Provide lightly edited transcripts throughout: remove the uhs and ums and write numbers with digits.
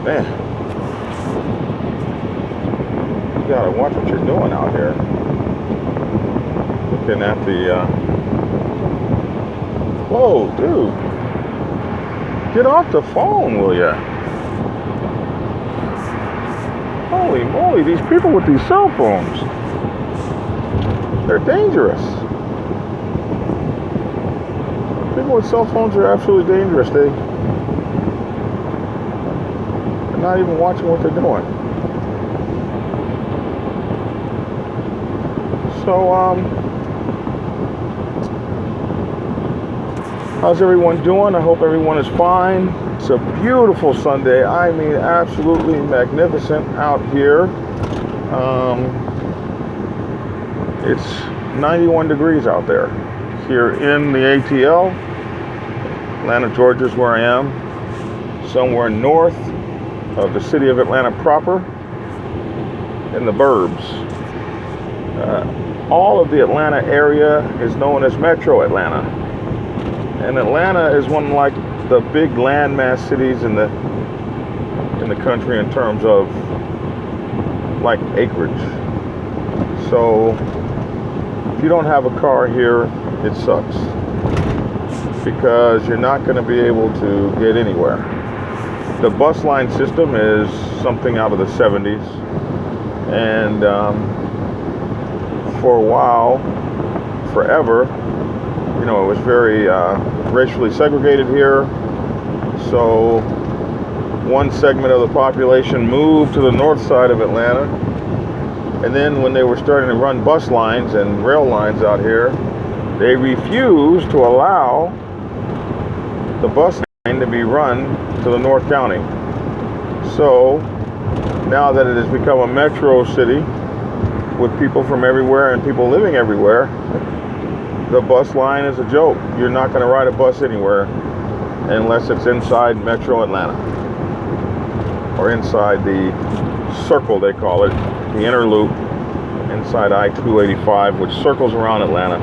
Man, you gotta watch what you're doing out here. Looking at the, whoa, dude. Get off the phone, will ya? Holy moly, these people with these cell phones. They're dangerous. People with cell phones are absolutely dangerous. They're not even watching what they're doing. So, how's everyone doing? I hope everyone is fine. It's a beautiful Sunday. I mean, absolutely magnificent out here. It's 91 degrees out there. Here in the ATL. Atlanta, Georgia is where I am. Somewhere north of the city of Atlanta proper, in the burbs. All of the Atlanta area is known as Metro Atlanta. And Atlanta is one of like the big landmass cities in the country in terms of like acreage. So if you don't have a car here, it sucks, because you're not going to be able to get anywhere. The bus line system is something out of the 70s, and for a while, forever, you know, it was very racially segregated here. So one segment of the population moved to the north side of Atlanta, and then when they were starting to run bus lines and rail lines out here, they refused to allow the bus line to be run to the North County. So now that it has become a metro city with people from everywhere and people living everywhere, the bus line is a joke. You're not going to ride a bus anywhere unless it's inside Metro Atlanta, or inside the circle, they call it, the inner loop inside I-285, which circles around Atlanta.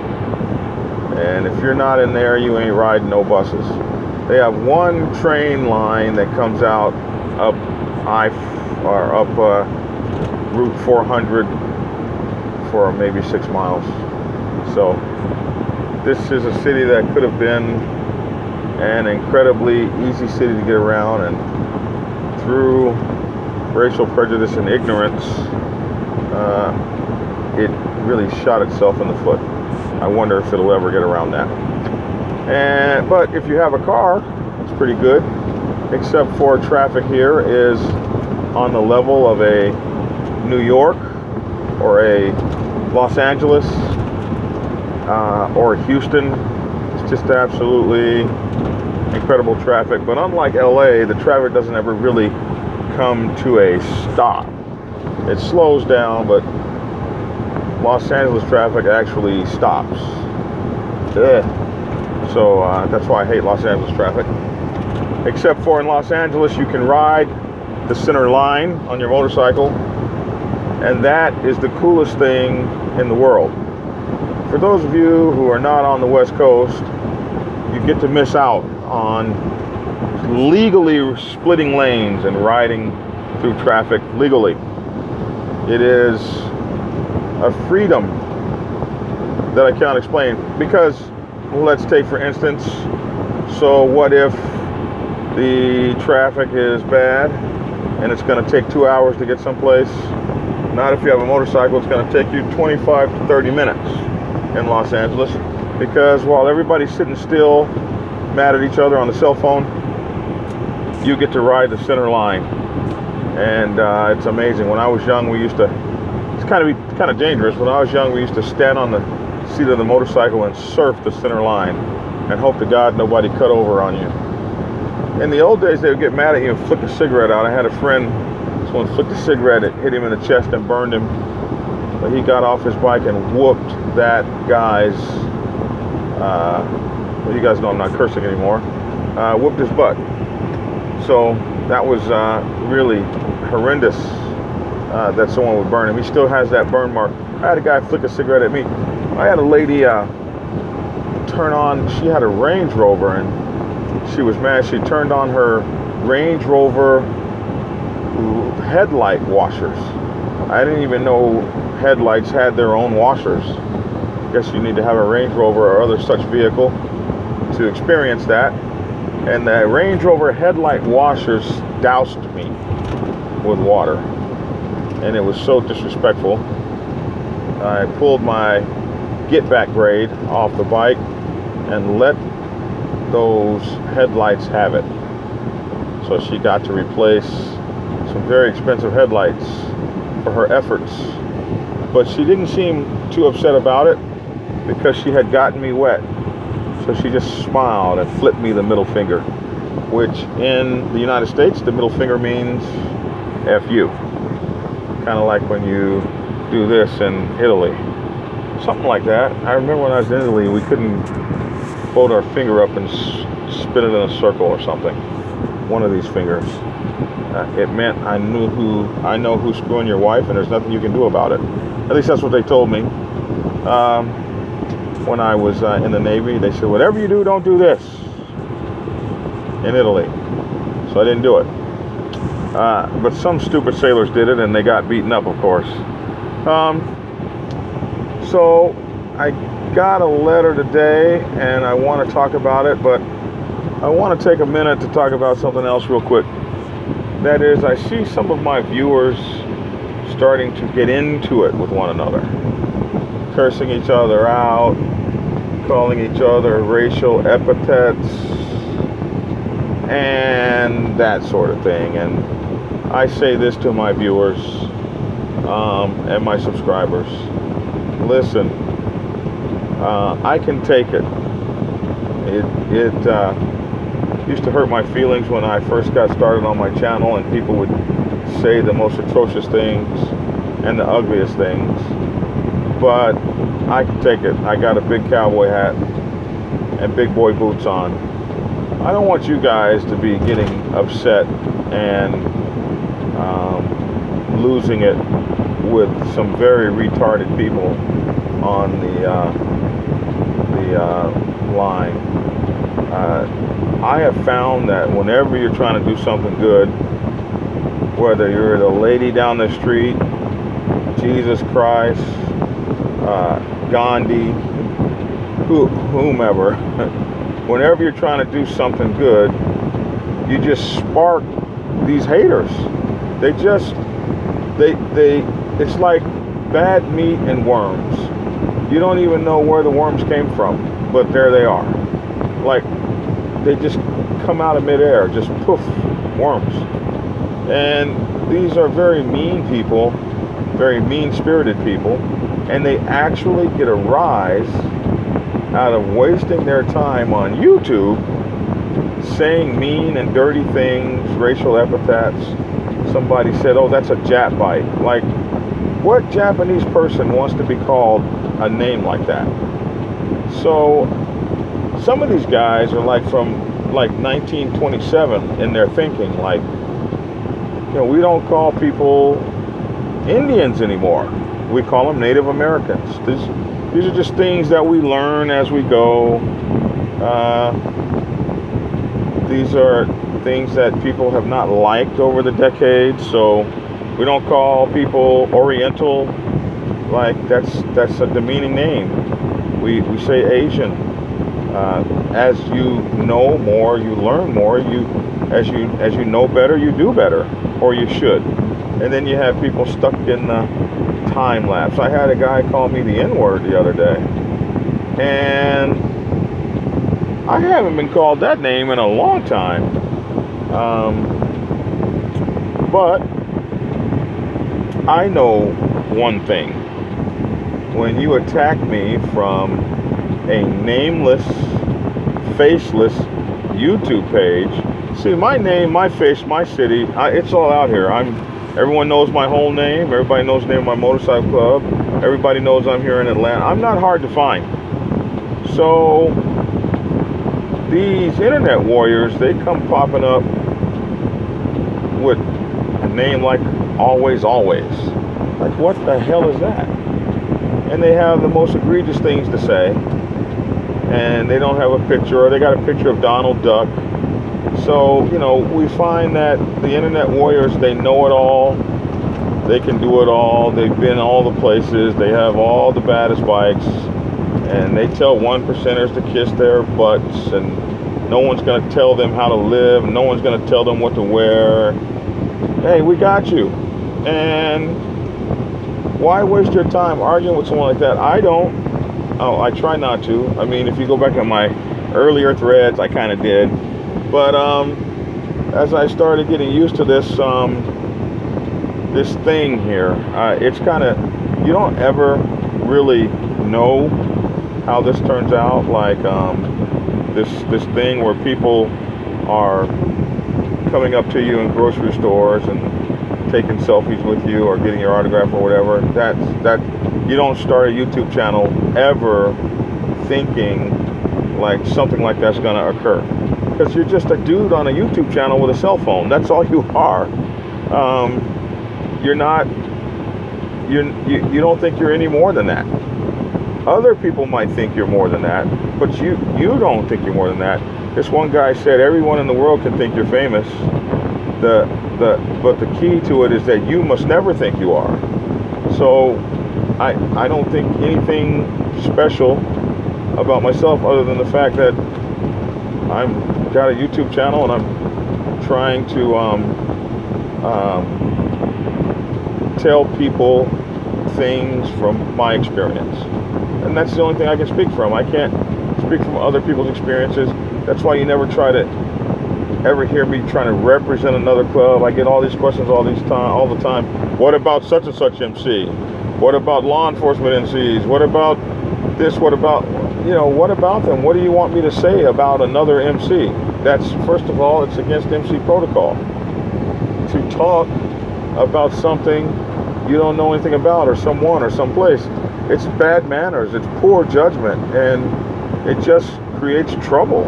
And if you're not in there, you ain't riding no buses. They have one train line that comes out up Route 400 for maybe 6 miles. So this is a city that could have been an incredibly easy city to get around, and through racial prejudice and ignorance, it really shot itself in the foot. I wonder if it'll ever get around that. But if you have a car, it's pretty good, except for traffic here is on the level of a New York or a Los Angeles or Houston. It's just absolutely incredible traffic. But unlike LA, the traffic doesn't ever really come to a stop. It slows down, but Los Angeles traffic actually stops. Ugh. So that's why I hate Los Angeles traffic. Except for in Los Angeles, you can ride the center line on your motorcycle, and that is the coolest thing in the world. For those of you who are not on the West Coast, you get to miss out on legally splitting lanes and riding through traffic legally. It is a freedom that I can't explain, because let's take for instance, so what if the traffic is bad and it's going to take 2 hours to get someplace? Not if you have a motorcycle. It's going to take you 25 to 30 minutes in Los Angeles, because while everybody's sitting still mad at each other on the cell phone, you get to ride the center line. And it's amazing. When I was young, we used to, it's kind of dangerous. When I was young, we used to stand on the seat of the motorcycle and surf the center line and hope to God nobody cut over on you. In the old days, they would get mad at you and flick a cigarette out. I had a friend, someone flicked a cigarette, it hit him in the chest and burned him. But he got off his bike and whooped that guy's, well, you guys know I'm not cursing anymore, whooped his butt. So that was really horrendous that someone would burn him. He still has that burn mark. I had a guy flick a cigarette at me. I had a lady turn on, she had a Range Rover, and she was mad. She turned on her Range Rover headlight washers. I didn't even know headlights had their own washers. I guess you need to have a Range Rover or other such vehicle to experience that. And the Range Rover headlight washers doused me with water. And it was so disrespectful. I pulled my get back grade off the bike and let those headlights have it. So she got to replace some very expensive headlights for her efforts. But she didn't seem too upset about it because she had gotten me wet. So she just smiled and flipped me the middle finger, which in the United States, the middle finger means F you. Kind of like when you do this in Italy. Something like that. I remember when I was in Italy, we couldn't hold our finger up and spin it in a circle or something. One of these fingers. It meant I know who's screwing your wife, and there's nothing you can do about it. At least that's what they told me. When I was in the Navy, they said, whatever you do, don't do this. In Italy. So I didn't do it. But some stupid sailors did it, and they got beaten up, of course. So I got a letter today, and I want to talk about it, but I want to take a minute to talk about something else real quick. That is, I see some of my viewers starting to get into it with one another. Cursing each other out, calling each other racial epithets, and that sort of thing. And I say this to my viewers and my subscribers. Listen, I can take it. It used to hurt my feelings when I first got started on my channel and people would say the most atrocious things and the ugliest things. But I can take it. I got a big cowboy hat and big boy boots on. I don't want you guys to be getting upset and losing it with some very retarded people on the line. I have found that whenever you're trying to do something good, whether you're the lady down the street, Jesus Christ, Gandhi, whomever, whenever you're trying to do something good, you just spark these haters. It's like bad meat and worms. You don't even know where the worms came from, but there they are. Like, they just come out of midair, just poof, worms. And these are very mean people, very mean-spirited people, and they actually get a rise out of wasting their time on YouTube saying mean and dirty things, racial epithets. Somebody said, oh, that's a Jap bite. Like, what Japanese person wants to be called a name like that? So some of these guys are like from like 1927 in their thinking. Like, you know, we don't call people Indians anymore. We call them Native Americans. These are just things that we learn as we go. These are things that people have not liked over the decades. So we don't call people Oriental. Like, that's a demeaning name. We say Asian. As you know more, you learn more. As you know better, you do better, or you should. And then you have people stuck in the time lapse. I had a guy call me the N-word the other day, and I haven't been called that name in a long time. But I know one thing. When you attack me from a nameless, faceless YouTube page, see, my name, my face, my city, it's all out here. Everyone knows my whole name. Everybody knows the name of my motorcycle club. Everybody knows I'm here in Atlanta. I'm not hard to find. So these internet warriors, they come popping up with a name like Always Always. Like, what the hell is that? And they have the most egregious things to say. And they don't have a picture, or they got a picture of Donald Duck So, you know, we find that the internet warriors, they know it all. They can do it all. They've been all the places. They have all the baddest bikes. And they tell 1%ers to kiss their butts. And no one's going to tell them how to live. No one's going to tell them what to wear. Hey, we got you. And why waste your time arguing with someone like that? I don't. Oh, I try not to. I mean, if you go back on my earlier threads, I kind of did. But as I started getting used to this this thing here, it's kind of, you don't ever really know how this turns out. Like this thing where people are coming up to you in grocery stores and taking selfies with you or getting your autograph or whatever. That you don't start a YouTube channel ever thinking like something like that's going to occur, because you're just a dude on a YouTube channel with a cell phone. That's all you are. You're not. You don't think you're any more than that. Other people might think you're more than that, but you don't think you're more than that. This one guy said everyone in the world can think you're famous. But the key to it is that you must never think you are. So I don't think anything special about myself other than the fact that I'm got a YouTube channel and I'm trying to tell people things from my experience. And that's the only thing I can speak from. I can't speak from other people's experiences. That's why you never try to ever hear me trying to represent another club. I get all these questions all the time. What about such and such MC? What about law enforcement MCs? What about this? What about, what about them? What do you want me to say about another MC? That's, first of all, it's against MC protocol to talk about something you don't know anything about, or someone or someplace. It's bad manners. It's poor judgment, and it just creates trouble.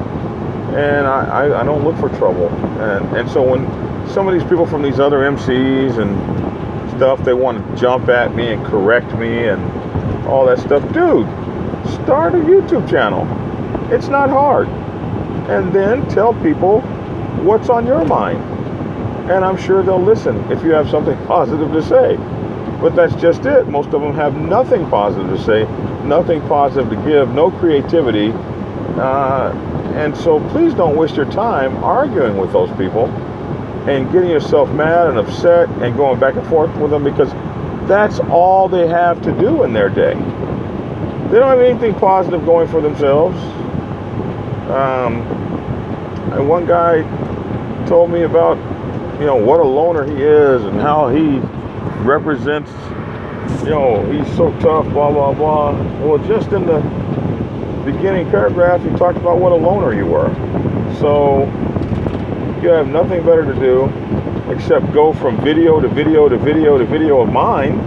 And I don't look for trouble. And so when some of these people from these other MCs and stuff, they want to jump at me and correct me and all that stuff, dude, start a YouTube channel. It's not hard. And then tell people what's on your mind. And I'm sure they'll listen if you have something positive to say. But that's just it. Most of them have nothing positive to say, nothing positive to give, no creativity. And so please don't waste your time arguing with those people and getting yourself mad and upset and going back and forth with them, because that's all they have to do in their day. They don't have anything positive going for themselves. And one guy told me about, what a loner he is and how he represents, he's so tough, blah, blah, blah. Well, just in the beginning paragraph, you talked about what a loner you were. So you have nothing better to do except go from video to video to video to video of mine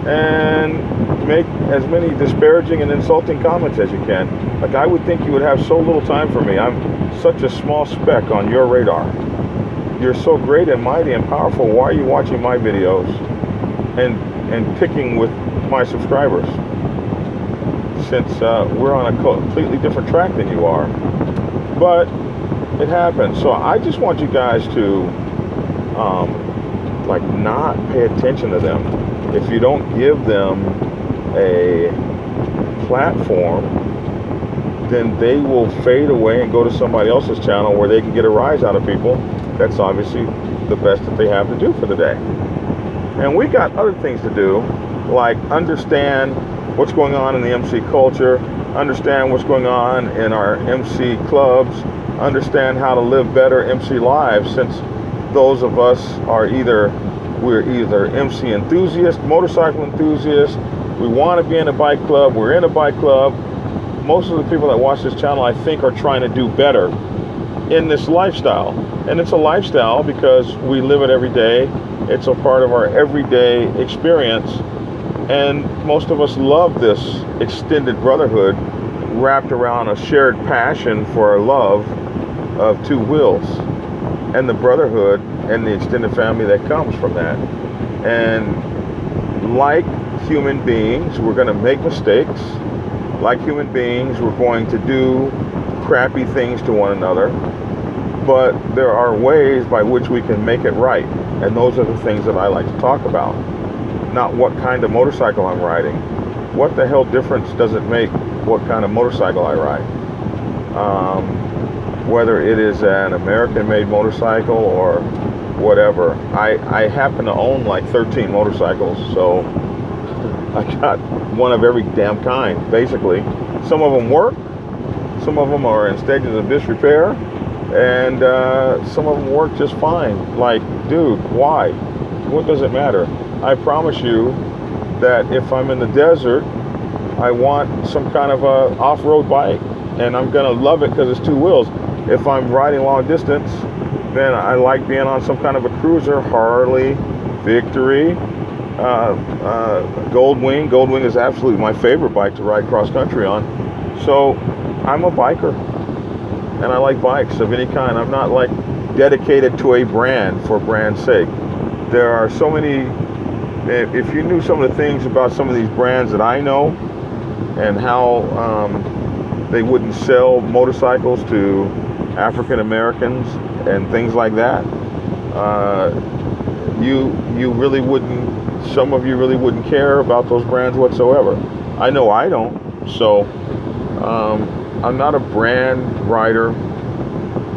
and make as many disparaging and insulting comments as you can. Like, I would think you would have so little time for me. I'm such a small speck on your radar. You're so great and mighty and powerful. Why are you watching my videos and picking with my subscribers? Since we're on a completely different track than you are. But it happens. So I just want you guys to not pay attention to them. If you don't give them a platform, then they will fade away and go to somebody else's channel where they can get a rise out of people. That's obviously the best that they have to do for the day. And we got other things to do, like understand what's going on in the MC culture, understand what's going on in our MC clubs, understand how to live better MC lives, since those of us are we're either MC enthusiasts, motorcycle enthusiasts, we want to be in a bike club, we're in a bike club. Most of the people that watch this channel, I think, are trying to do better in this lifestyle. And it's a lifestyle because we live it every day. It's a part of our everyday experience. And most of us love this extended brotherhood wrapped around a shared passion for our love of two wheels and the brotherhood and the extended family that comes from that. And like human beings, we're going to make mistakes. Like human beings, we're going to do crappy things to one another, but there are ways by which we can make it right. And those are the things that I like to talk about. Not what kind of motorcycle I'm riding. What the hell difference does it make what kind of motorcycle I ride? Whether it is an American-made motorcycle or whatever. I happen to own like 13 motorcycles, so I got one of every damn kind, basically. Some of them work, some of them are in stages of disrepair, and some of them work just fine. Like, dude, why? What does it matter? I promise you that if I'm in the desert, I want some kind of a off-road bike, and I'm gonna love it because it's two wheels. If I'm riding long distance, then I like being on some kind of a cruiser, Harley, Victory, Goldwing. Goldwing is absolutely my favorite bike to ride cross-country on. So I'm a biker, and I like bikes of any kind. I'm not like dedicated to a brand for brand's sake. There are so many, if you knew some of the things about some of these brands that I know and how they wouldn't sell motorcycles to African Americans and things like that, you really wouldn't, some of you really wouldn't care about those brands whatsoever. I know I don't. So I'm not a brand rider.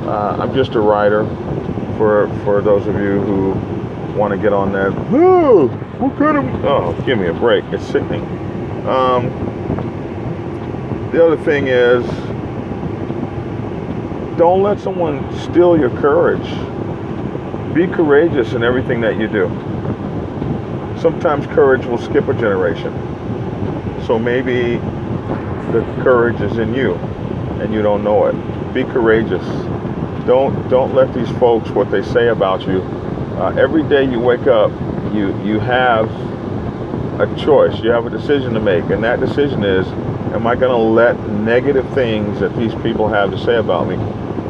I'm just a rider. For those of you who want to get on that, oh, what kind of, oh, give me a break, it's sickening. The other thing is, don't let someone steal your courage. Be courageous in everything that you do. Sometimes courage will skip a generation. So maybe the courage is in you and you don't know it. Be courageous. Don't let these folks, what they say about you. Every day you wake up, you have a choice. You have a decision to make, and that decision is, am I going to let negative things that these people have to say about me,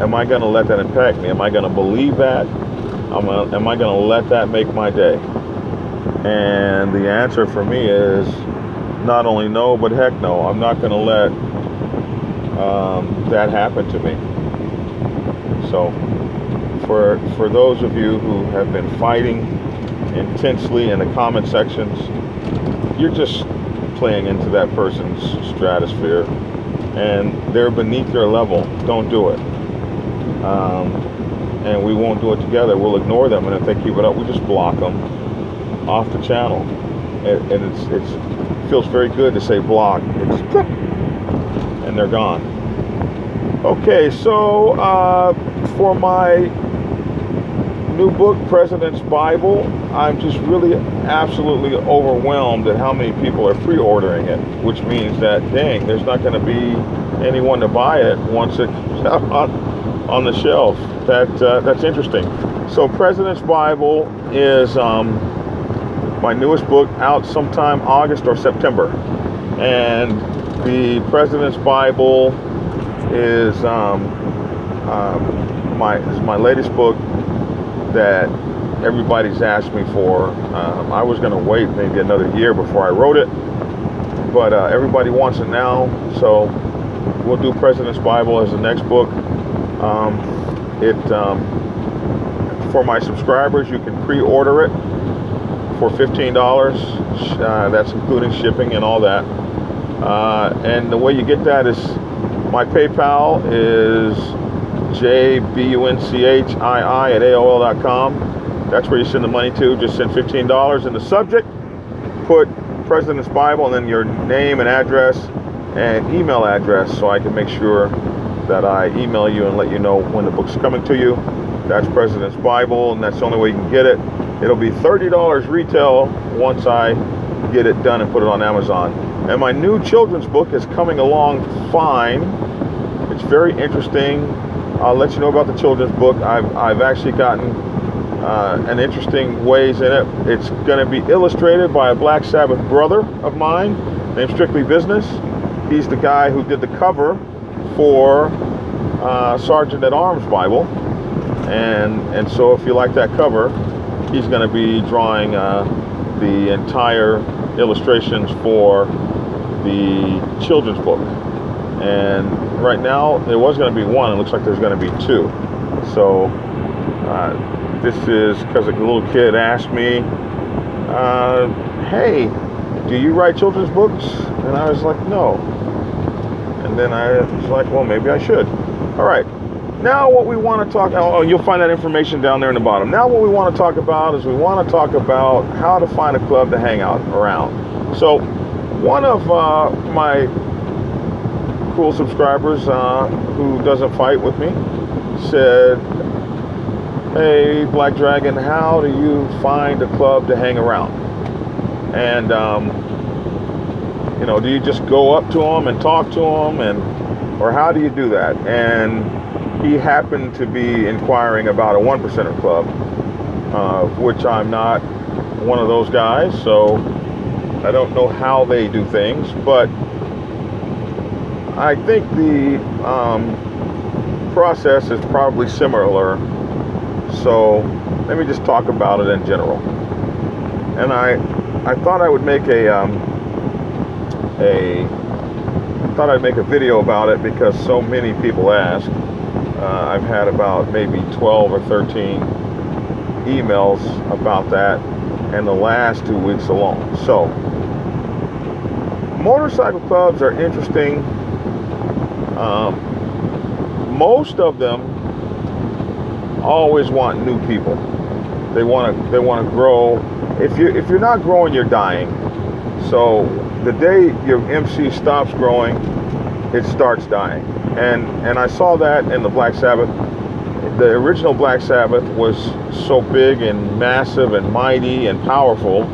am I going to let that impact me? Am I going to believe that? Am I going to let that make my day? And the answer for me is not only no, but heck no. I'm not going to let that happen to me. So for those of you who have been fighting intensely in the comment sections, you're just playing into that person's stratosphere, and they're beneath their level. Don't do it. And we won't do it together. We'll ignore them, and if they keep it up, we just block them off the channel. And it feels very good to say block. It's click, and they're gone. Okay, so for my new book, President's Bible, I'm just really absolutely overwhelmed at how many people are pre-ordering it, which means that, dang, there's not going to be anyone to buy it once it comes out on the shelf. That's interesting. So President's Bible is my newest book, out sometime August or September. And the President's Bible is my latest book that everybody's asked me for. I was going to wait maybe another year before I wrote it, but everybody wants it now, so we'll do President's Bible as the next book. For my subscribers, you can pre-order it for $15. That's including shipping and all that. And the way you get that is, my PayPal is jbunchii@aol.com. That's where you send the money to. Just send $15 in the subject. Put President's Bible and then your name and address and email address, so I can make sure that I email you and let you know when the book's coming to you. That's President's Bible, and that's the only way you can get it. It'll be $30 retail once I get it done and put it on Amazon. And my new children's book is coming along fine. It's very interesting. I'll let you know about the children's book. I've actually gotten an interesting ways in it. It's going to be illustrated by a Black Sabbath brother of mine named Strictly Business. He's the guy who did the cover for Sergeant at Arms Bible, and so if you like that cover, he's going to be drawing the entire illustrations for the children's book. And right now, there was going to be one. It looks like there's going to be two. So this is because a little kid asked me, hey, do you write children's books? And I was like, no. And then I was like, well, maybe I should. All right. Now what we want to talk, oh, you'll find that information down there in the bottom. Now what we want to talk about is we want to talk about how to find a club to hang out around. So one of my cool subscribers who doesn't fight with me said, hey, Black Dragon, how do you find a club to hang around? And, do you just go up to them and talk to them, or how do you do that? And he happened to be inquiring about a 1%er club, which I'm not one of those guys, so I don't know how they do things, but I think the process is probably similar. So let me just talk about it in general. And I thought I would make I'd make a video about it because so many people ask. I've had about maybe 12 or 13 emails about that in the last 2 weeks alone. So motorcycle clubs are interesting. Most of them always want new people. They want to grow. If you're not growing, you're dying. So the day your MC stops growing, it starts dying. And I saw that in the Black Sabbath. The original Black Sabbath was so big and massive and mighty and powerful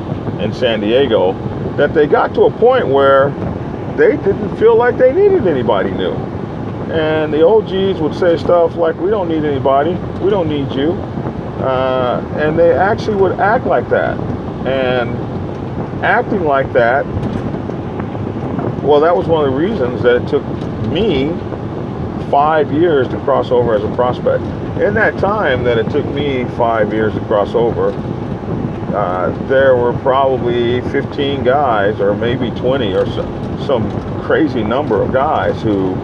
in San Diego that they got to a point where they didn't feel like they needed anybody new. And the OGs would say stuff like, we don't need anybody, we don't need you. And they actually would act like that. And acting like that, well, that was one of the reasons that it took me 5 years to cross over as a prospect. In that time that it took me 5 years to cross over, there were probably 15 guys, or maybe 20, or some crazy number of guys who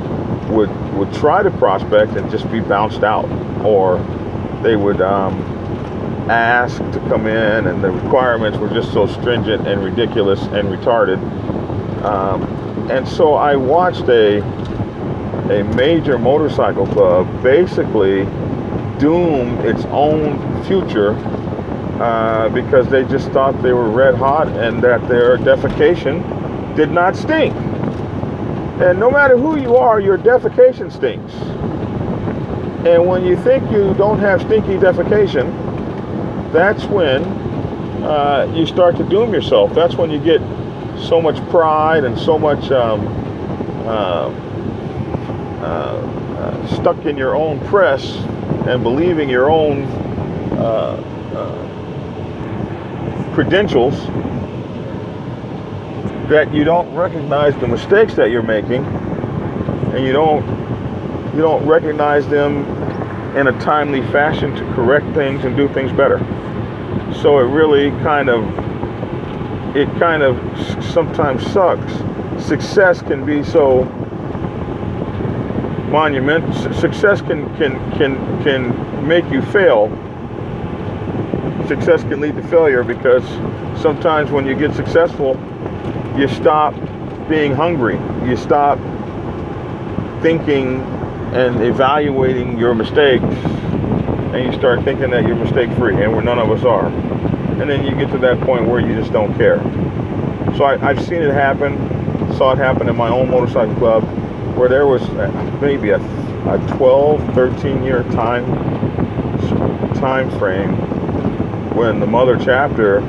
would try to prospect and just be bounced out, or they would ask to come in, and the requirements were just so stringent and ridiculous and retarded. And so I watched a major motorcycle club basically doom its own future because they just thought they were red hot and that their defecation did not stink. And no matter who you are, your defecation stinks. And when you think you don't have stinky defecation, that's when you start to doom yourself. That's when you get so much pride and so much stuck in your own press and believing your own credentials that you don't recognize the mistakes that you're making, and you don't recognize them in a timely fashion to correct things and do things better. So it really kind of sometimes sucks. Success can be so monumental. Success can make you fail. Success can lead to failure because sometimes when you get successful, you stop being hungry. You stop thinking and evaluating your mistakes, and you start thinking that you're mistake-free, and none of us are. And then you get to that point where you just don't care. So I've seen it happen. Saw it happen in my own motorcycle club, where there was maybe a 12, 13-year time frame when the mother chapter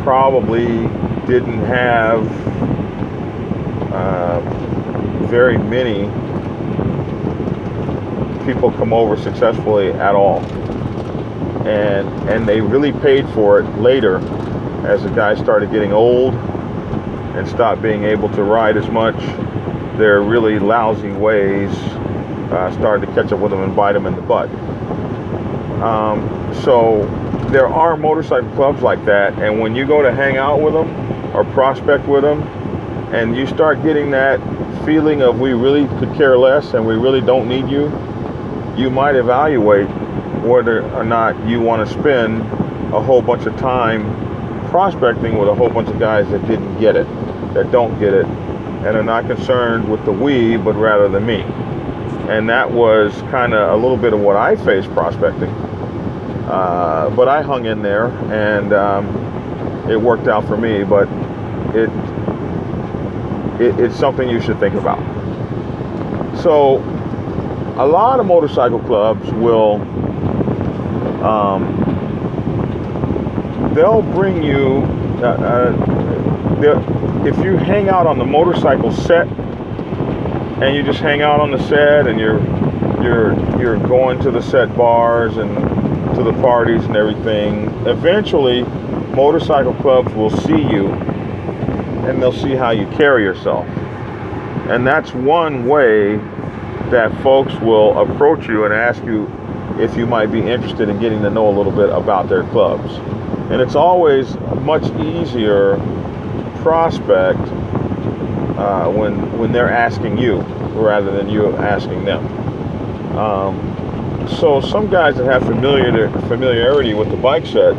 probably didn't have very many people come over successfully at all, and they really paid for it later as the guys started getting old and stopped being able to ride as much. Their really lousy ways started to catch up with them and bite them in the butt. So there are motorcycle clubs like that, and when you go to hang out with them or prospect with them, and you start getting that feeling of we really could care less and we really don't need you, you might evaluate whether or not you want to spend a whole bunch of time prospecting with a whole bunch of guys that didn't get it, that don't get it, and are not concerned with the we, but rather the me. And that was kind of a little bit of what I faced prospecting. But I hung in there, and it worked out for me. But it's something you should think about. So a lot of motorcycle clubs will, they'll bring you, if you hang out on the motorcycle set, and you just hang out on the set, and you're going to the set bars and to the parties and everything, eventually motorcycle clubs will see you and they'll see how you carry yourself. And that's one way that folks will approach you and ask you if you might be interested in getting to know a little bit about their clubs. And it's always much easier to prospect when they're asking you rather than you asking them. So some guys that have familiarity with the bike set,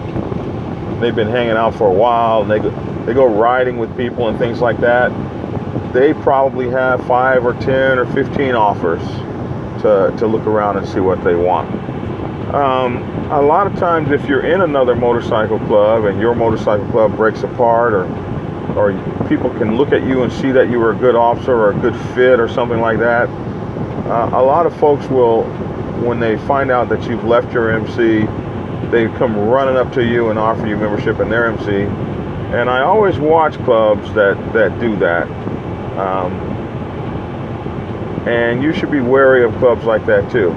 they've been hanging out for a while, and they go riding with people and things like that. They probably have 5 or 10 or 15 offers to look around and see what they want. A lot of times, if you're in another motorcycle club and your motorcycle club breaks apart, or people can look at you and see that you were a good officer or a good fit or something like that, a lot of folks will, when they find out that you've left your MC, they come running up to you and offer you membership in their MC. And I always watch clubs that do that. And you should be wary of clubs like that too.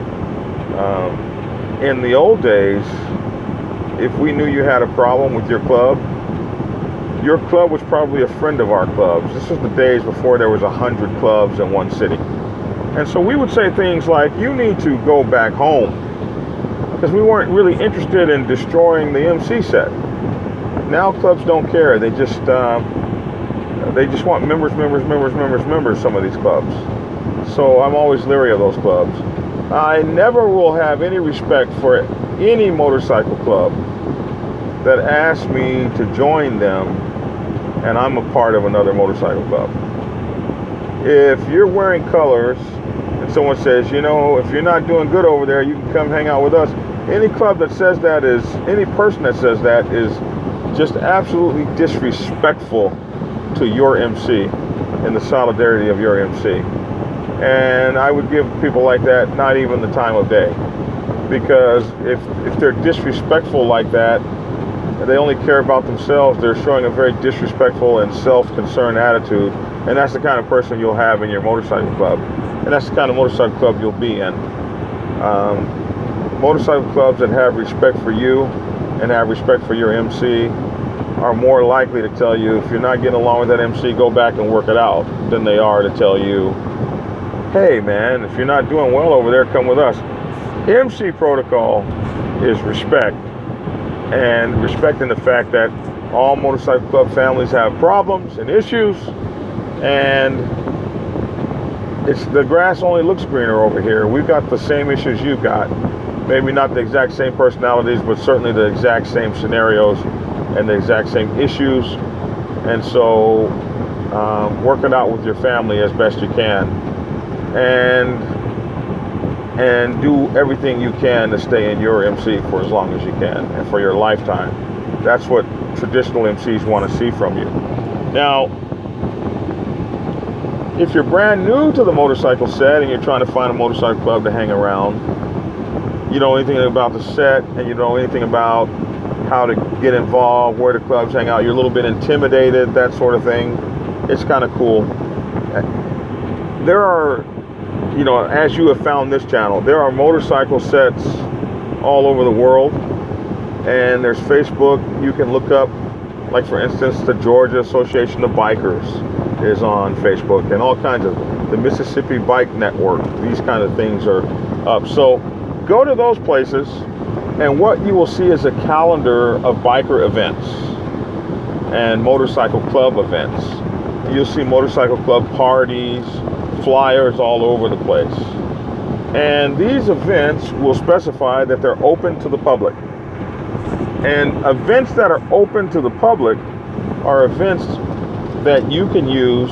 In the old days, if we knew you had a problem with your club was probably a friend of our clubs. This was the days before there was 100 clubs in one city. And so we would say things like, you need to go back home, because we weren't really interested in destroying the MC set. Now clubs don't care. They just want members, some of these clubs. So I'm always leery of those clubs. I never will have any respect for any motorcycle club that asks me to join them and I'm a part of another motorcycle club. If you're wearing colors and someone says, you know, if you're not doing good over there, you can come hang out with us. Any club that says that any person that says that is just absolutely disrespectful to your MC and the solidarity of your MC. And I would give people like that not even the time of day, because if they're disrespectful like that, they only care about themselves, they're showing a very disrespectful and self-concerned attitude, and that's the kind of person you'll have in your motorcycle club, and that's the kind of motorcycle club you'll be in. Motorcycle clubs that have respect for you and have respect for your MC are more likely to tell you, if you're not getting along with that MC, go back and work it out, than they are to tell you, hey man, if you're not doing well over there, come with us. MC protocol is respect, and respecting the fact that all motorcycle club families have problems and issues, and the grass only looks greener over here. We've got the same issues you've got. Maybe not the exact same personalities, but certainly the exact same scenarios and the exact same issues. And so work it out with your family as best you can, and do everything you can to stay in your MC for as long as you can and for your lifetime. That's what traditional MCs want to see from you. Now, if you're brand new to the motorcycle set and you're trying to find a motorcycle club to hang around, you know anything about the set and you know anything about how to get involved, where the clubs hang out, you're a little bit intimidated, that sort of thing, it's kind of cool. There are, you know, as you have found this channel, there are motorcycle sets all over the world, and there's Facebook. You can look up, like for instance, the Georgia Association of Bikers is on Facebook, and all kinds of, the Mississippi Bike Network, these kind of things are up. So go to those places, and what you will see is a calendar of biker events and motorcycle club events. You'll see motorcycle club parties, flyers all over the place. And these events will specify that they're open to the public. And events that are open to the public are events that you can use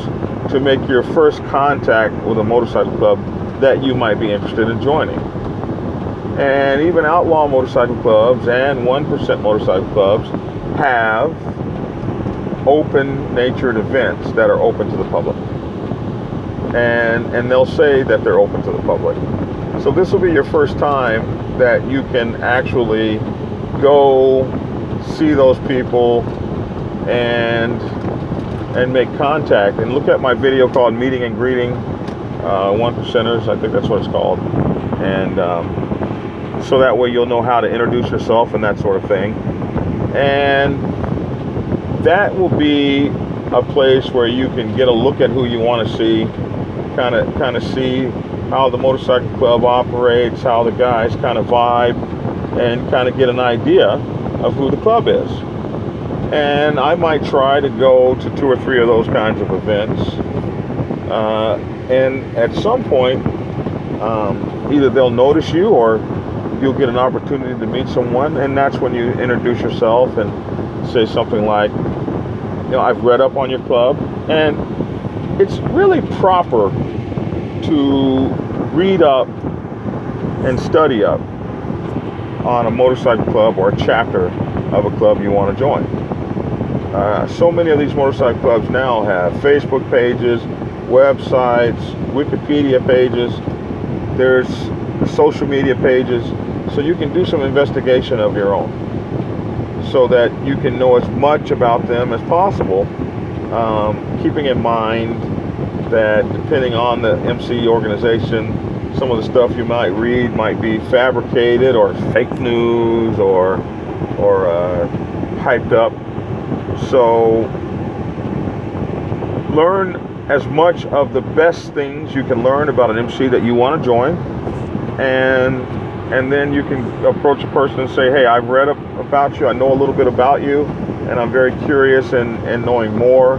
to make your first contact with a motorcycle club that you might be interested in joining. And even outlaw motorcycle clubs and 1% motorcycle clubs have open-natured events that are open to the public. And they'll say that they're open to the public. So this will be your first time that you can actually go see those people and make contact. And look at my video called Meeting and Greeting, 1%ers, I think that's what it's called. And so that way you'll know how to introduce yourself and that sort of thing. And that will be a place where you can get a look at who you want to see, kind of see how the motorcycle club operates, how the guys kind of vibe, and kind of get an idea of who the club is. And I might try to go to 2 or 3 of those kinds of events. And at some point, either they'll notice you or you'll get an opportunity to meet someone, and that's when you introduce yourself and say something like, you know, I've read up on your club. And it's really proper to read up and study up on a motorcycle club or a chapter of a club you want to join. So many of these motorcycle clubs now have Facebook pages, websites, Wikipedia pages, there's social media pages, so you can do some investigation of your own so that you can know as much about them as possible, keeping in mind that depending on the MC organization, some of the stuff you might read might be fabricated or fake news or hyped up. So learn as much of the best things you can learn about an MC that you want to join, and then you can approach a person and say, hey, I've read about you, I know a little bit about you, and I'm very curious in knowing more,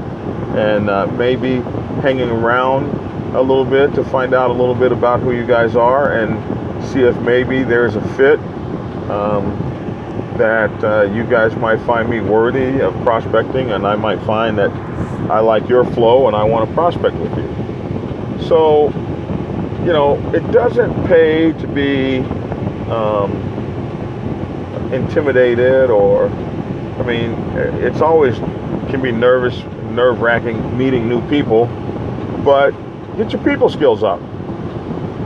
and maybe hanging around a little bit to find out a little bit about who you guys are and see if maybe there's a fit that you guys might find me worthy of prospecting, and I might find that I like your flow and I want to prospect with you. So, you know, it doesn't pay to be intimidated, or, I mean, it's always can be nerve-wracking meeting new people, but get your people skills up.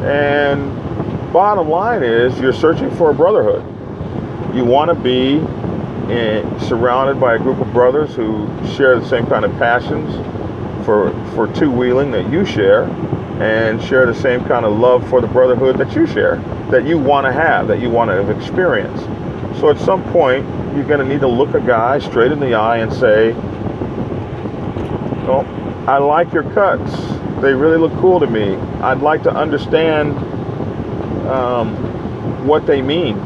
And bottom line is, you're searching for a brotherhood. You want to be surrounded by a group of brothers who share the same kind of passions for two-wheeling that you share, and share the same kind of love for the brotherhood that you share, that you want to have, that you want to experience. So at some point, you're going to need to look a guy straight in the eye and say, well, I like your cuts. They really look cool to me. I'd like to understand what they mean,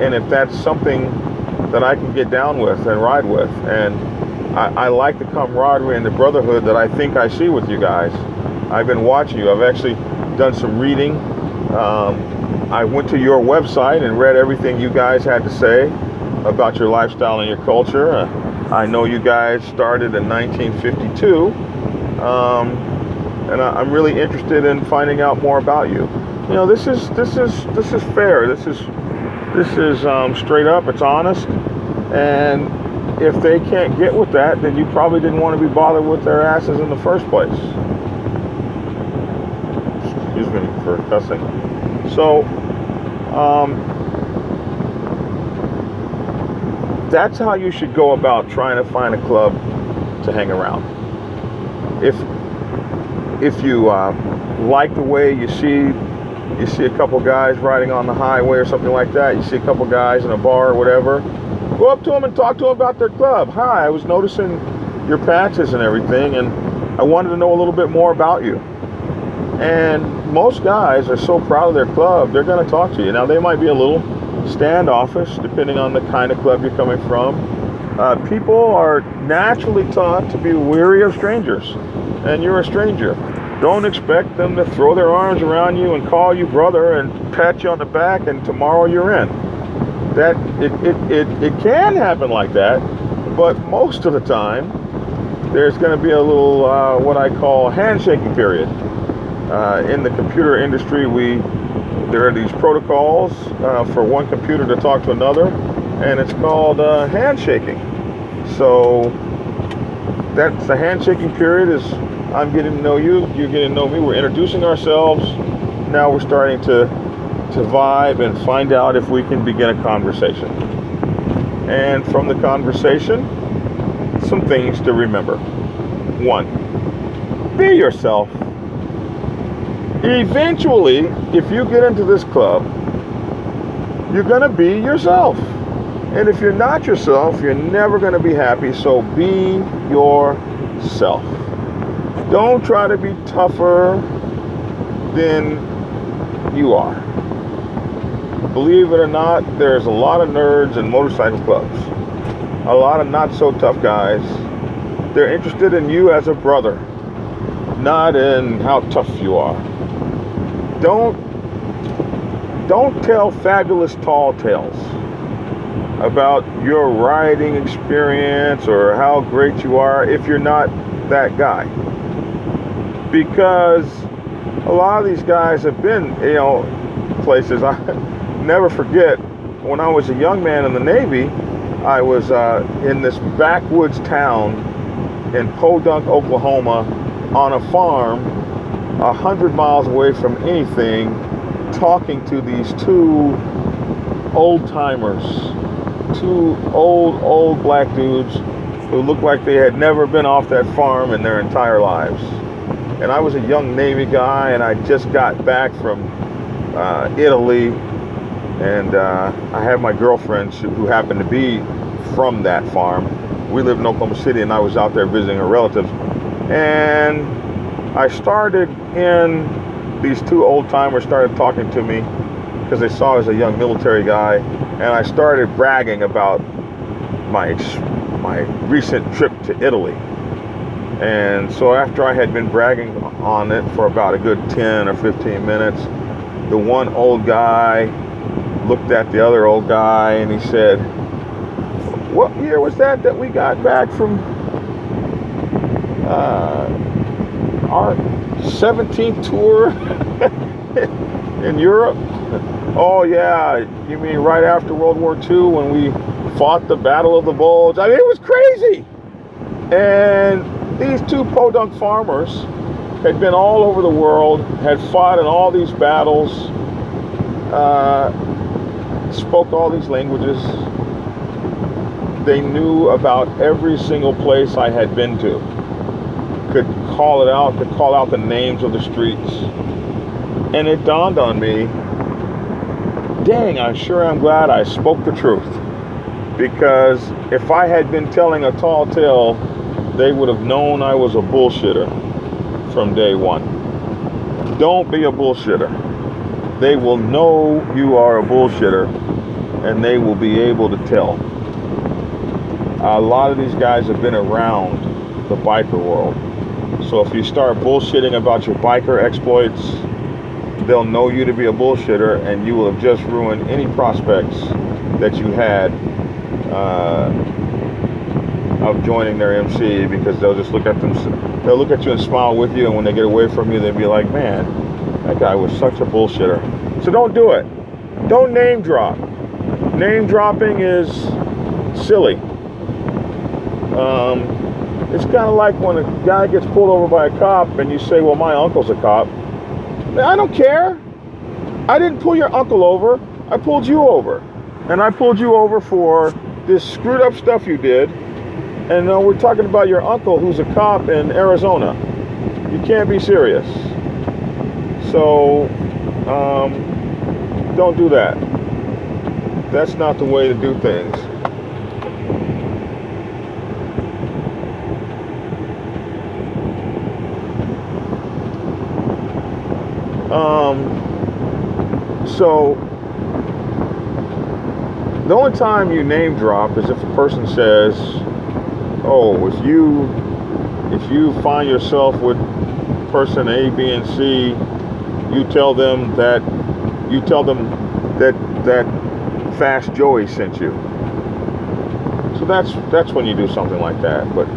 and if that's something that I can get down with and ride with. And I like the camaraderie and the brotherhood that I think I see with you guys. I've been watching you. I've actually done some reading. I went to your website and read everything you guys had to say about your lifestyle and your culture. I know you guys started in 1952, and I'm really interested in finding out more about you. You know, this is fair. This is straight up. It's honest. And if they can't get with that, then you probably didn't want to be bothered with their asses in the first place. Excuse me for cussing. So, that's how you should go about trying to find a club to hang around. If you like the way you see a couple guys riding on the highway or something like that, you see a couple guys in a bar or whatever, go up to them and talk to them about their club. Hi, I was noticing your patches and everything, and I wanted to know a little bit more about you. And most guys are so proud of their club, they're going to talk to you. Now, they might be a little standoffish depending on the kind of club you're coming from. People are naturally taught to be weary of strangers, and you're a stranger. Don't expect them to throw their arms around you and call you brother and pat you on the back and tomorrow you're in. That it can happen like that, but most of the time there's going to be a little what I call handshaking period. In the computer industry, there are these protocols for one computer to talk to another, and it's called handshaking. So that's the handshaking period. Is I'm getting to know you, you're getting to know me, we're introducing ourselves. Now we're starting to vibe and find out if we can begin a conversation. And from the conversation, some things to remember. 1, be yourself. Eventually, if you get into this club, you're going to be yourself. And if you're not yourself, you're never going to be happy. So be yourself. Don't try to be tougher than you are. Believe it or not, there's a lot of nerds in motorcycle clubs. A lot of not so tough guys. They're interested in you as a brother, not in how tough you are. Don't tell fabulous tall tales about your riding experience or how great you are if you're not that guy. Because a lot of these guys have been, places. I never forget, when I was a young man in the Navy, I was in this backwoods town in Podunk, Oklahoma, on a farm 100 miles away from anything, talking to these two old-timers, two old black dudes who looked like they had never been off that farm in their entire lives. And I was a young Navy guy, and I just got back from Italy, and I had my girlfriend who happened to be from that farm. We lived in Oklahoma City, and I was out there visiting her relatives. And I started these two old-timers started talking to me because they saw I was a young military guy, and I started bragging about my recent trip to Italy. And so after I had been bragging on it for about a good 10 or 15 minutes, the one old guy looked at the other old guy and he said, "What year was that we got back from our 17th tour in Europe?" "Oh yeah, you mean right after World War II when we fought the Battle of the Bulge?" I mean, it was crazy. And these two podunk farmers had been all over the world, had fought in all these battles, spoke all these languages. They knew about every single place I had been to. Could call out the names of the streets. And it dawned on me, dang, I'm glad I spoke the truth. Because if I had been telling a tall tale, they would have known I was a bullshitter from day one. Don't be a bullshitter. They will know you are a bullshitter, and they will be able to tell. A lot of these guys have been around the biker world. So if you start bullshitting about your biker exploits, they'll know you to be a bullshitter, and you will have just ruined any prospects that you had of joining their MC, because they'll just look at you and smile with you, and when they get away from you, they'll be like, "Man, that guy was such a bullshitter." So don't do it. Don't name drop. Name dropping is silly. It's kind of like when a guy gets pulled over by a cop and you say, "Well, my uncle's a cop." I don't care. I didn't pull your uncle over. I pulled you over. And I pulled you over for this screwed up stuff you did. And we're talking about your uncle who's a cop in Arizona. You can't be serious. So, don't do that. That's not the way to do things. So the only time you name drop is if a person says, "Oh, if you find yourself with person A, B, and C, you tell them that that Fast Joey sent you. So that's when you do something like that. But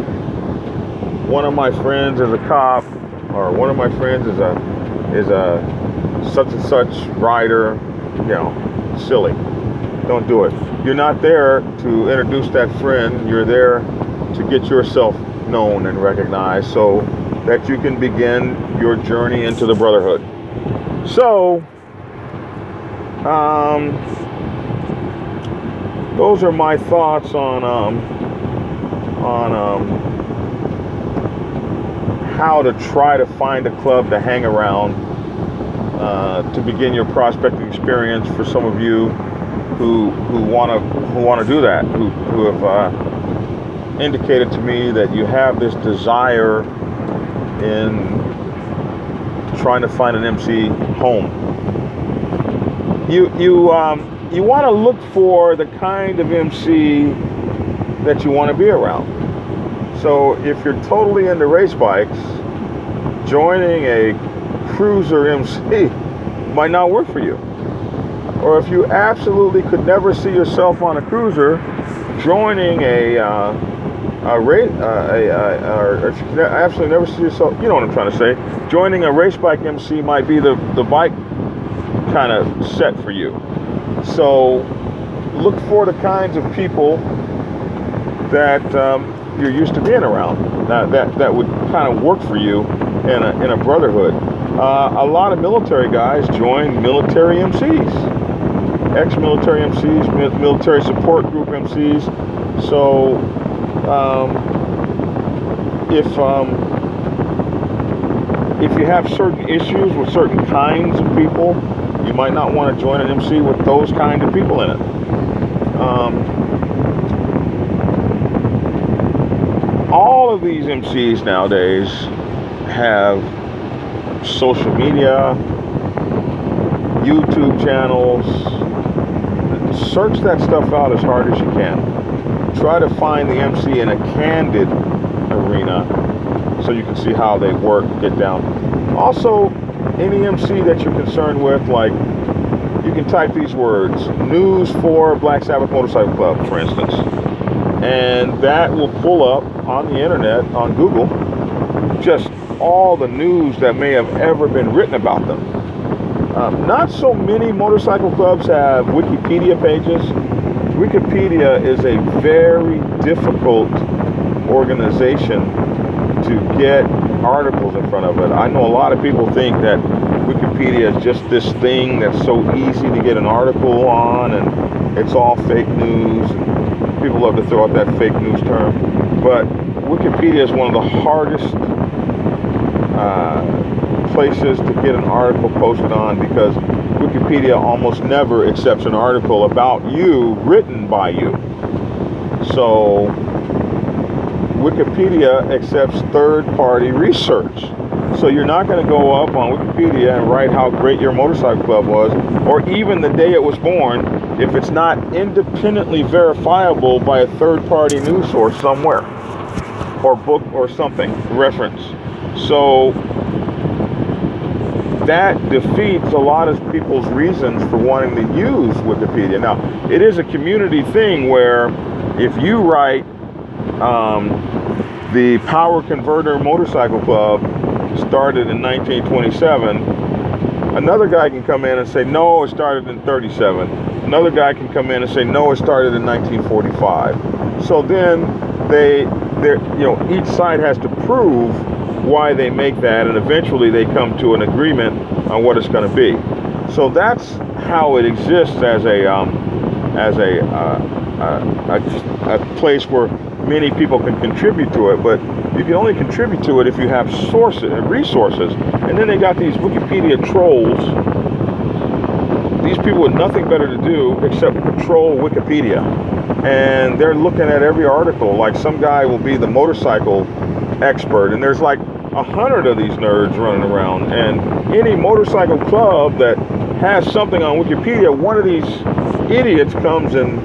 one of my friends is a cop, or one of my friends is a such and such rider, silly. Don't do it. You're not there to introduce that friend. You're there to get yourself known and recognized so that you can begin your journey into the brotherhood. So, those are my thoughts on how to try to find a club to hang around to begin your prospecting experience for some of you who want to do that, who have indicated to me that you have this desire in trying to find an MC home. You want to look for the kind of MC that you want to be around. So if you're totally into race bikes, joining a cruiser MC might not work for you. Or if you absolutely could never see yourself on a cruiser, joining or if you can absolutely never see yourself, you know what I'm trying to say, joining a race bike MC might be the bike kind of set for you. So look for the kinds of people that you're used to being around, that would kind of work for you in a brotherhood. A lot of military guys join military MCs, ex-military MCs, military support group MCs. So if you have certain issues with certain kinds of people, you might not want to join an MC with those kind of people in it. All of these MCs nowadays have social media, YouTube channels. Search that stuff out as hard as you can. Try to find the MC in a candid arena so you can see how they work, get down. Also, any MC that you're concerned with, like, you can type these words, news for Black Sabbath Motorcycle Club, for instance, and that will pull up on the internet, on Google, just all the news that may have ever been written about them. Not so many motorcycle clubs have Wikipedia pages. Wikipedia is a very difficult organization to get articles in front of it. I know a lot of people think that Wikipedia is just this thing that's so easy to get an article on, and it's all fake news. And people love to throw out that fake news term. But Wikipedia is one of the hardest places to get an article posted on, because Wikipedia almost never accepts an article about you written by you. So Wikipedia accepts third-party research. So you're not going to go up on Wikipedia and write how great your motorcycle club was, or even the day it was born, if it's not independently verifiable by a third-party news source somewhere, or book or something, reference. So that defeats a lot of people's reasons for wanting to use Wikipedia. Now, it is a community thing where if you write the Power Converter Motorcycle Club started in 1927, another guy can come in and say, no, it started in 37. Another guy can come in and say, no, it started in 1945. So then each side has to prove why they make that, and eventually they come to an agreement on what it's going to be. So that's how it exists as a place where many people can contribute to it, but you can only contribute to it if you have sources and resources. And then they got these Wikipedia trolls, these people with nothing better to do except patrol Wikipedia, and they're looking at every article. Like, some guy will be the motorcycle expert, and there's like 100 of these nerds running around, and any motorcycle club that has something on Wikipedia, one of these idiots comes and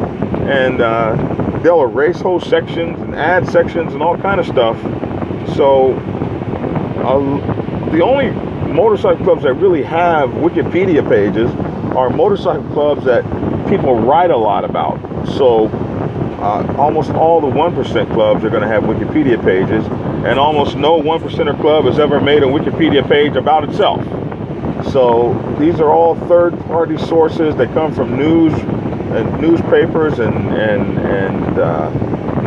they'll erase whole sections and add sections and all kind of stuff. So the only motorcycle clubs that really have Wikipedia pages are motorcycle clubs that people write a lot about. So almost all the 1% clubs are going to have Wikipedia pages, and almost no 1%er club has ever made a Wikipedia page about itself. So these are all third-party sources that come from news and newspapers and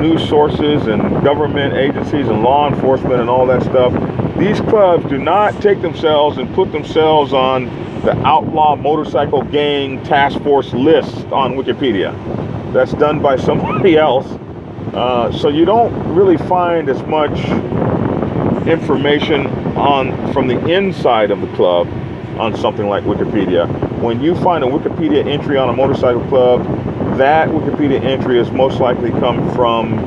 news sources and government agencies and law enforcement and all that stuff. These clubs do not take themselves and put themselves on the outlaw motorcycle gang task force list on Wikipedia. That's done by somebody else. So you don't really find as much information from the inside of the club on something like Wikipedia. When you find a Wikipedia entry on a motorcycle club, that Wikipedia entry is most likely come from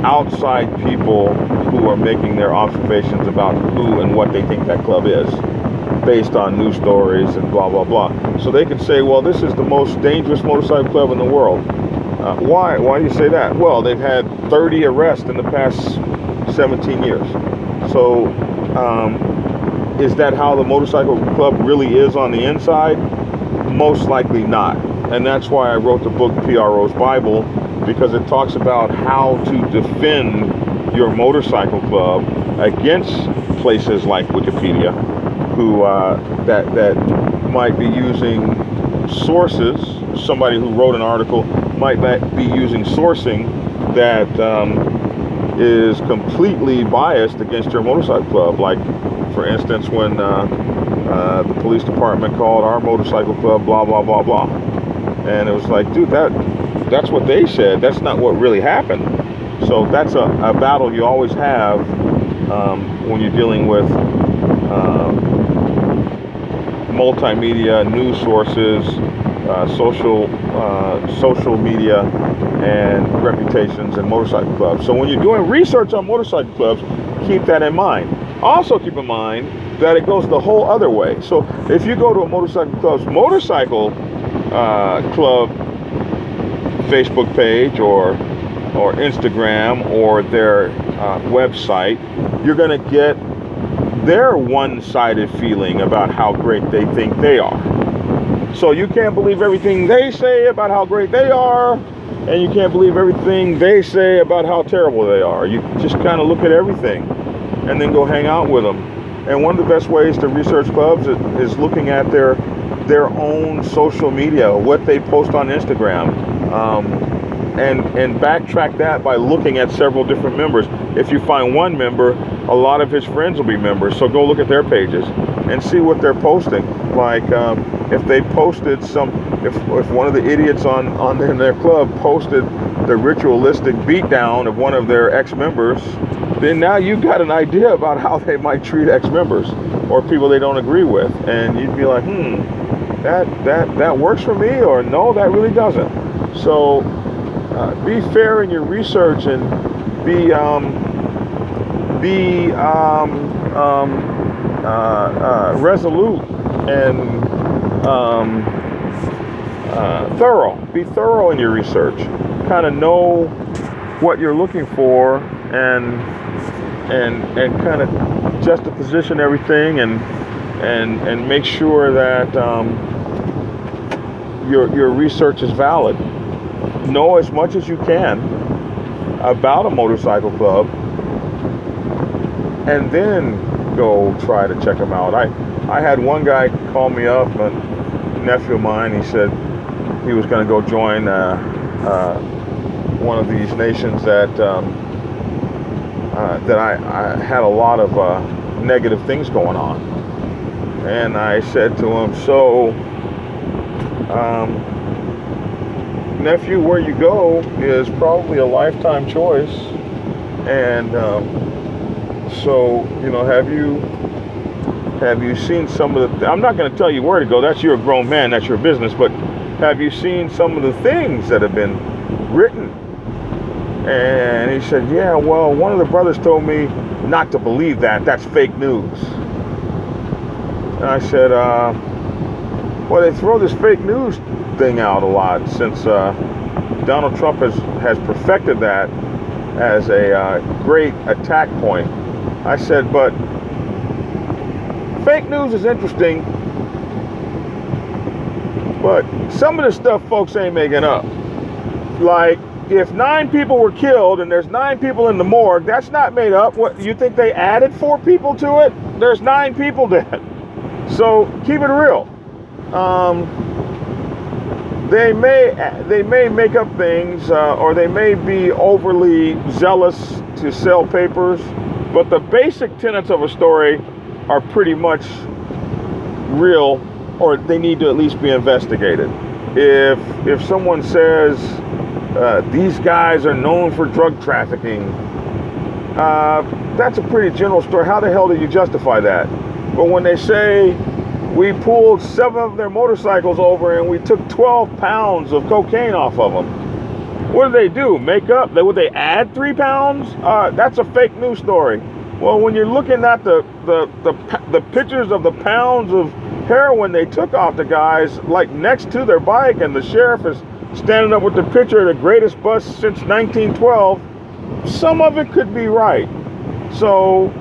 outside people who are making their observations about who and what they think that club is, based on news stories and blah, blah, blah. So they could say, well, this is the most dangerous motorcycle club in the world. Why? Why do you say that? Well, they've had 30 arrests in the past 17 years. So is that how the motorcycle club really is on the inside? Most likely not. And that's why I wrote the book PRO's Bible, because it talks about how to defend your motorcycle club against places like Wikipedia, who that might be using sources. Somebody who wrote an article might be using sourcing that is completely biased against your motorcycle club. Like, for instance, when the police department called our motorcycle club blah, blah, blah, blah. And it was like, dude, that's what they said. That's not what really happened. So that's a battle you always have when you're dealing with multimedia, news sources, social media, and reputations and motorcycle clubs. So when you're doing research on motorcycle clubs, keep that in mind. Also keep in mind that it goes the whole other way. So if you go to a motorcycle club's motorcycle club Facebook page or Instagram or their website, you're going to get their one-sided feeling about how great they think they are. So you can't believe everything they say about how great they are, and you can't believe everything they say about how terrible they are. You just kind of look at everything and then go hang out with them. And one of the best ways to research clubs is looking at their own social media, what they post on Instagram, and backtrack that by looking at several different members. If you find one member, a lot of his friends will be members, so go look at their pages and see what they're posting. Like if they posted if one of the idiots in their club posted the ritualistic beatdown of one of their ex-members, then now you've got an idea about how they might treat ex-members or people they don't agree with, and you'd be like, that works for me, or no, that really doesn't. So be fair in your research and be resolute and thorough. Be thorough in your research. Kind of know what you're looking for and kind of juxtaposition everything and make sure that your research is valid. Know as much as you can about a motorcycle club, and then go try to check them out. I had one guy call me up, a nephew of mine. He said he was going to go join one of these nations that I had a lot of negative things going on. And I said to him, so nephew, where you go is probably a lifetime choice. And so, have you seen some of the, I'm not going to tell you where to go, that's, you're a grown man, that's your business, but have you seen some of the things that have been written? And he said, yeah, well, one of the brothers told me not to believe that, that's fake news. And I said, well, they throw this fake news thing out a lot since Donald Trump has perfected that as a great attack point. I said, but fake news is interesting, but some of the stuff folks ain't making up. Like, if 9 people were killed and there's 9 people in the morgue, that's not made up. What, you think they added 4 people to it? There's 9 people dead. So keep it real. They may make up things, or they may be overly zealous to sell papers, but the basic tenets of a story are pretty much real, or they need to at least be investigated. If someone says these guys are known for drug trafficking, that's a pretty general story. How the hell do you justify that? But when they say we pulled 7 of their motorcycles over and we took 12 pounds of cocaine off of them, what do? Make up? Would they add 3 pounds? That's a fake news story. Well, when you're looking at the pictures of the pounds of heroin they took off the guys, like next to their bike, and the sheriff is standing up with the picture of the greatest bust since 1912, some of it could be right. So,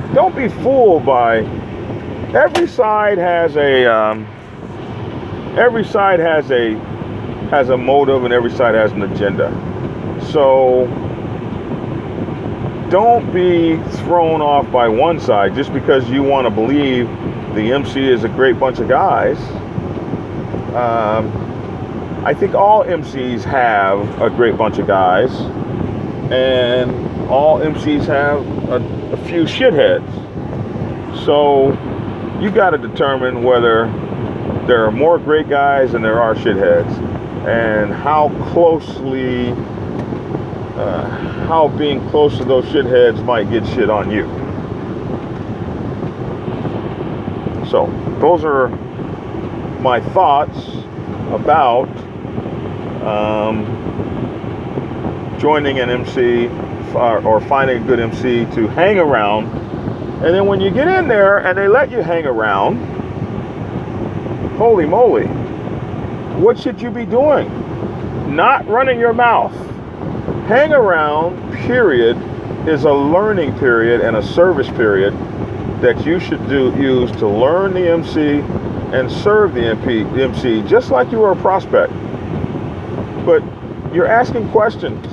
don't be fooled by. Every side has a motive, and every side has an agenda. So don't be thrown off by one side just because you want to believe the MC is a great bunch of guys. I think all MCs have a great bunch of guys, and all MCs have a few shitheads. So you got to determine whether there are more great guys than there are shitheads, and how being close to those shitheads might get shit on you. So those are my thoughts about joining an MC or finding a good MC to hang around. And then when you get in there and they let you hang around, holy moly, what should you be doing? Not running your mouth. Hang around, period, is a learning period and a service period that you should use to learn the MC and serve the MC, just like you were a prospect. But you're asking questions.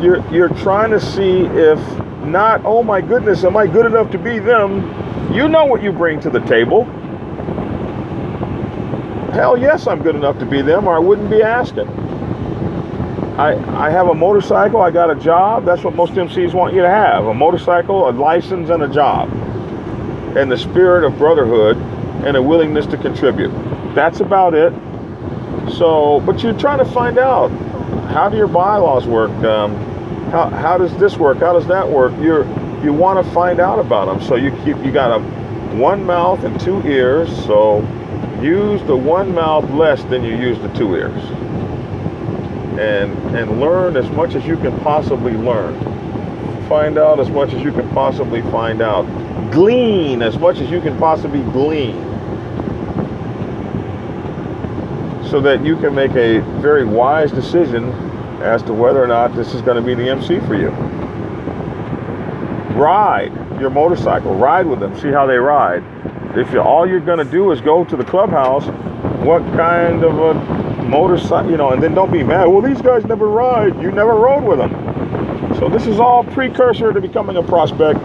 You're trying to see if not, oh my goodness, am I good enough to be them? You know what you bring to the table. Hell yes, I'm good enough to be them, or I wouldn't be asking. I have a motorcycle, I got a job. That's what most MCs want you to have. A motorcycle, a license, and a job. And the spirit of brotherhood and a willingness to contribute. That's about it. So, but you're trying to find out, how do your bylaws work? How does this work? How does that work? You want to find out about them. So you got one mouth and 2 ears. So use the one mouth less than you use the 2 ears. And learn as much as you can possibly learn. Find out as much as you can possibly find out. Glean as much as you can possibly glean, so that you can make a very wise decision as to whether or not this is going to be the MC for you. Ride your motorcycle. Ride with them. See how they ride. If all you're going to do is go to the clubhouse, what kind of a motorcycle, and then don't be mad. Well, these guys never ride. You never rode with them. So this is all precursor to becoming a prospect,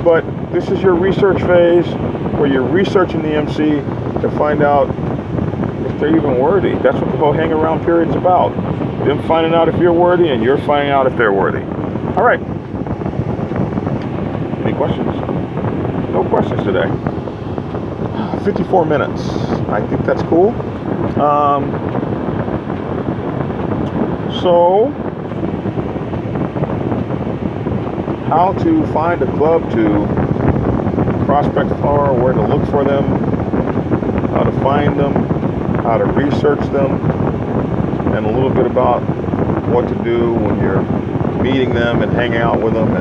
but this is your research phase where you're researching the MC to find out if they're even worthy. That's what the whole hang around period is about. Them finding out if you're worthy and you're finding out if they're worthy. All right. Any questions? No questions today. 54 minutes. I think that's cool. So, how to find a club to prospect for, where to look for them, how to find them, how to research them, and a little bit about what to do when you're meeting them and hanging out with them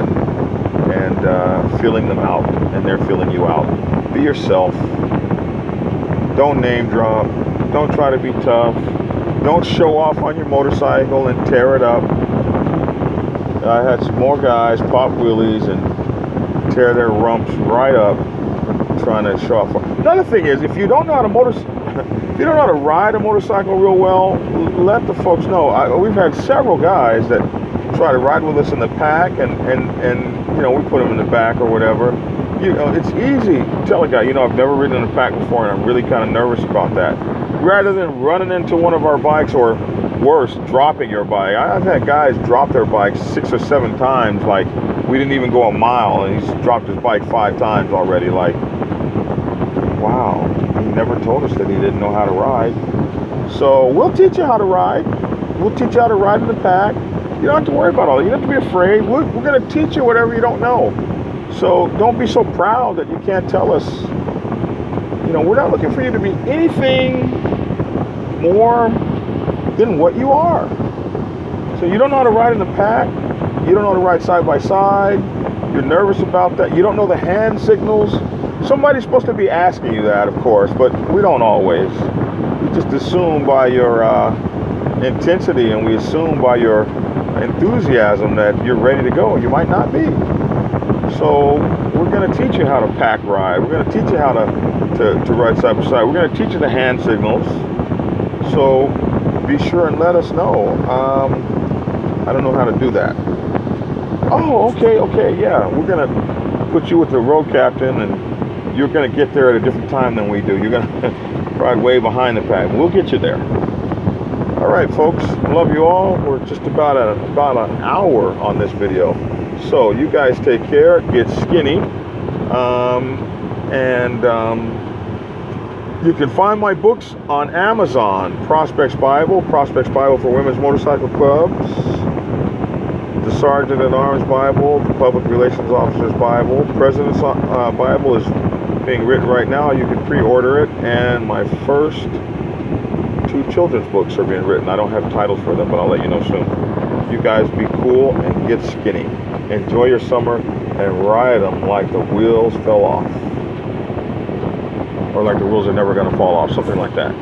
and filling them out and they're filling you out. Be yourself. Don't name drop. Don't try to be tough. Don't show off on your motorcycle and tear it up. I had some more guys pop wheelies and tear their rumps right up trying to show off. Another thing is, if you don't know how to if you don't know how to ride a motorcycle real well, let the folks know. We've had several guys that try to ride with us in the pack, and you know, we put them in the back or whatever. You know, it's easy to tell a guy, you know, I've never ridden in a pack before and I'm really kind of nervous about that. Rather than running into one of our bikes, or worse, dropping your bike. I've had guys drop their bikes 6 or 7 times, like we didn't even go a mile and he's dropped his bike 5 times already. Like, wow, he never told us that he didn't know how to ride. So we'll teach you how to ride. We'll teach you how to ride in the pack. You don't have to worry about all that. You don't have to be afraid. We're going to teach you whatever you don't know. So don't be so proud that you can't tell us. You know, we're not looking for you to be anything more than what you are. So you don't know how to ride in the pack. You don't know how to ride side by side. You're nervous about that. You don't know the hand signals. Somebody's supposed to be asking you that, of course, but we don't always. We just assume by your intensity, and we assume by your enthusiasm that you're ready to go. You might not be. So we're going to teach you how to pack ride. We're going to teach you how to ride side by side. We're going to teach you the hand signals. So be sure and let us know. I don't know how to do that. Oh, okay, yeah. We're going to put you with the road captain, and you're going to get there at a different time than we do. You're going to ride way behind the pack. We'll get you there. All right, folks. Love you all. We're just about an hour on this video. So you guys take care, get skinny, you can find my books on Amazon. Prospects Bible for Women's Motorcycle Clubs, the Sergeant at Arms Bible, the Public Relations Officer's Bible, President's Bible is being written right now. You can pre-order it, and my first 2 children's books are being written. I don't have titles for them, but I'll let you know soon. You guys be cool and get skinny. Enjoy your summer and ride them like the wheels fell off. Or like the wheels are never going to fall off, something like that.